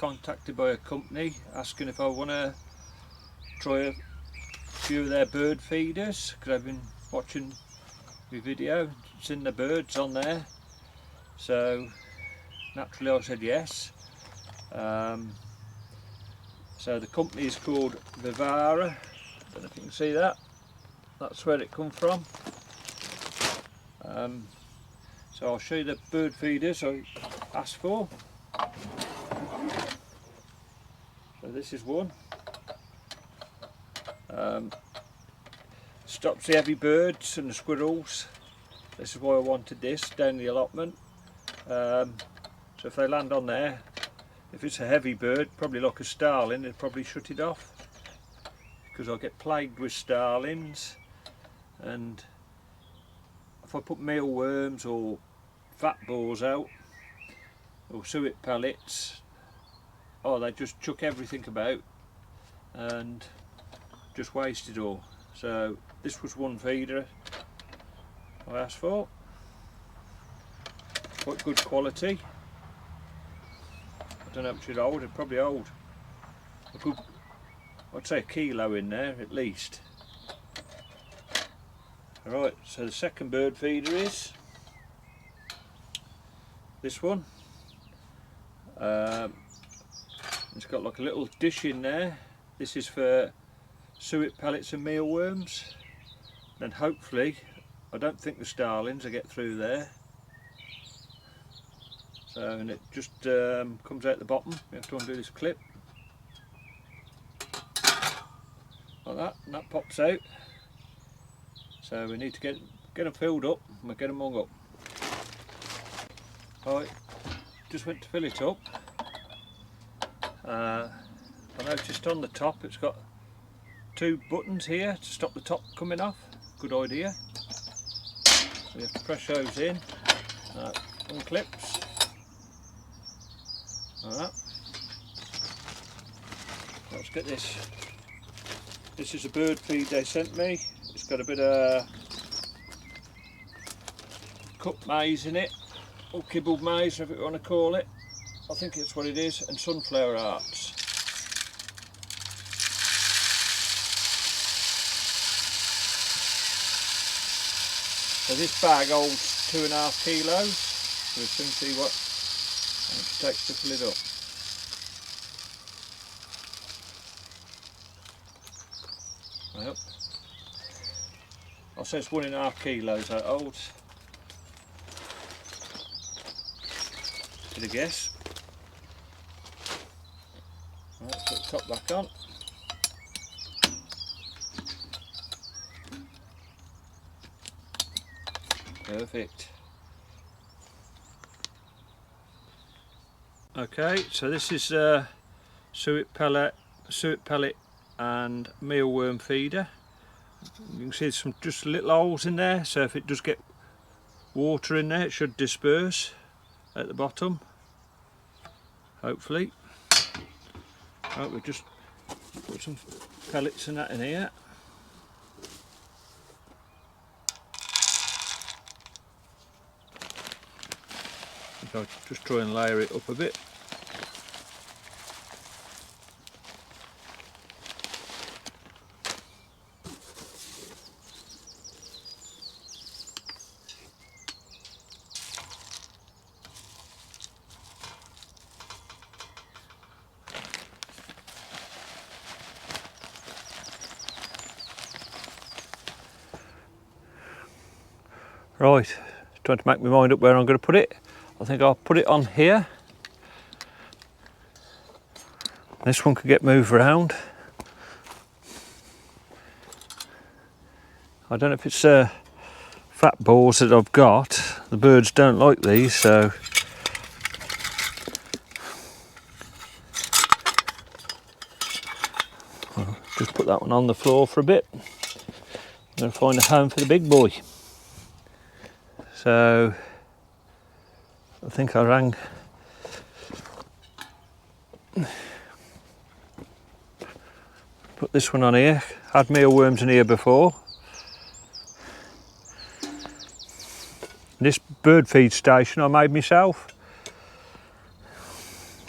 contacted by a company asking if I want to try a few of their bird feeders, because I've been watching my video, seen the birds on there, so naturally I said yes. So the company is called Vivara. I don't know if you can see that. That's where it come from. So I'll show you the bird feeders I asked for. So this is one. Stops the heavy birds and the squirrels. This is why I wanted this down the allotment. So if they land on there, if it's a heavy bird, probably like a starling, they'd probably shut it off, because I get plagued with starlings, and if I put mealworms or fat balls out or suet pellets, oh, they just chuck everything about and just waste it all. So this was one feeder I asked for, quite good quality. I don't know if it's old, it's probably old. I'd say a kilo in there at least. Alright, so the second bird feeder is this one. It's got like a little dish in there. This is for suet pellets and mealworms. Then hopefully, I don't think the starlings will get through there. So, and it just comes out the bottom. You have to undo this clip like that, and that pops out. So we need to get them filled up and we'll get them hung up. Right, just went to fill it up. I noticed on the top it's got two buttons here to stop the top coming off. Good idea. So you have to press those in. Unclips. Like that. Let's get this. This is a bird feed they sent me. It's got a bit of cut maize in it, or kibbled maize, if you want to call it. I think it's what it is, and sunflower hearts. So this bag holds 2.5 kilos. We'll soon see what it takes to fill it up. Yep. I'll say it's 1.5 kilos that holds. Did a guess. Right, put the top back on. Perfect. Okay, so this is suet pellet and mealworm feeder. You can see some just little holes in there, so if it does get water in there, it should disperse at the bottom, hopefully. Right, we'll just put some pellets and that in here. I'll just try and layer it up a bit. Right, trying to make my mind up where I'm going to put it. I think I'll put it on here. This one could get moved around. I don't know if it's fat balls that I've got. The birds don't like these, so I'll just put that one on the floor for a bit. I'm going to find a home for the big boy. So I think I rang put this one on here. Had mealworms in here before. This bird feed station I made myself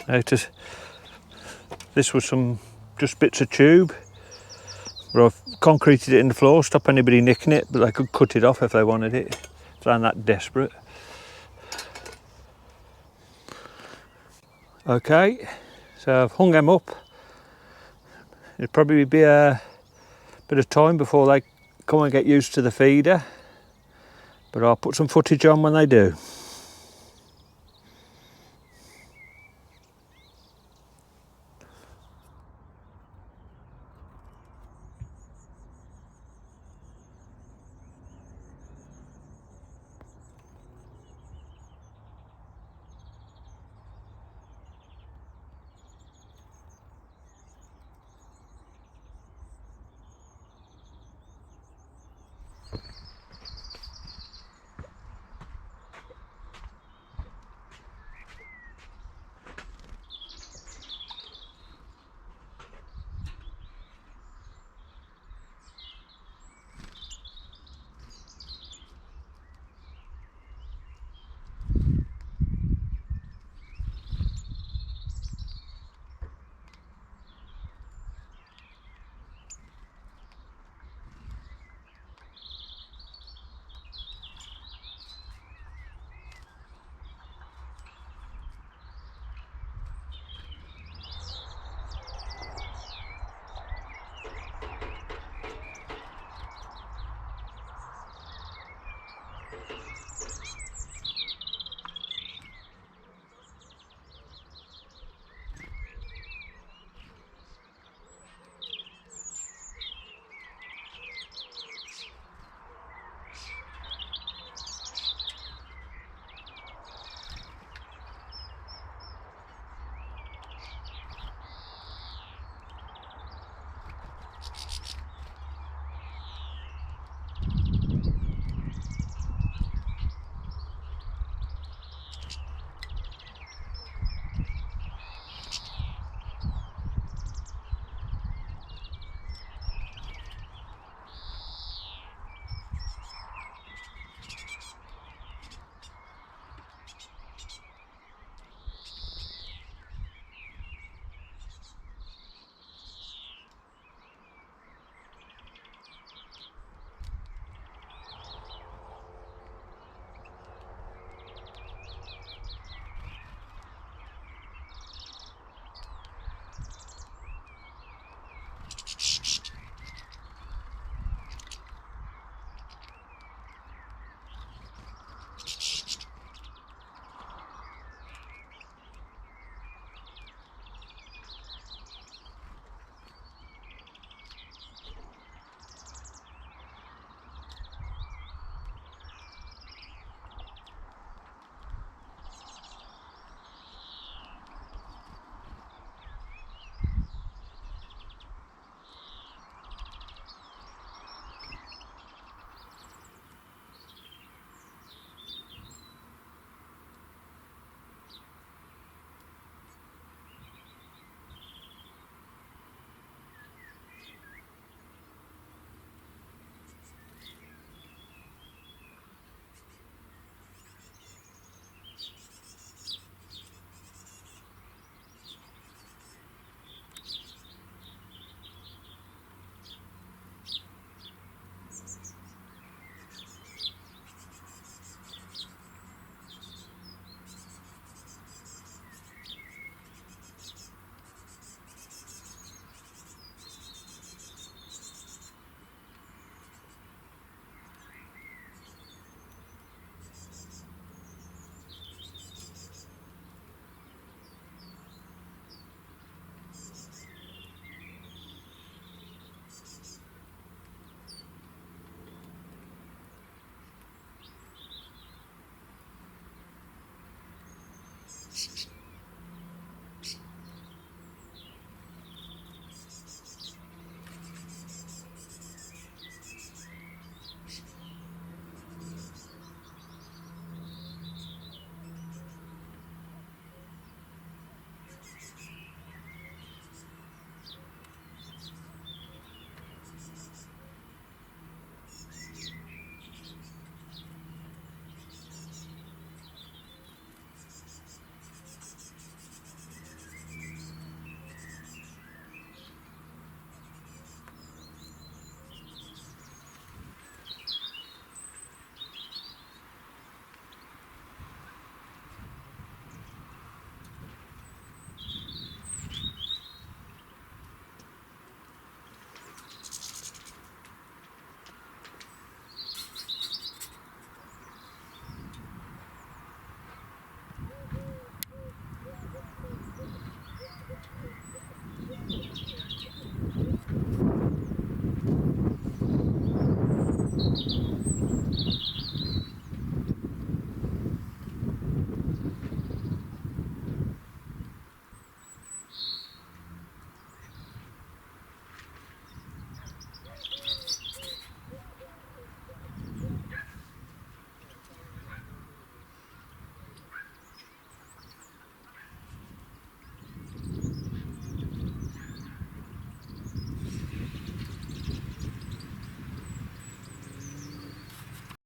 out of This was some just bits of tube, but I've concreted it in the floor, stop anybody nicking it, but they could cut it off if they wanted it, if they're that desperate. Okay, so I've hung them up. It'll probably be a bit of time before they come and get used to the feeder, but I'll put some footage on when they do.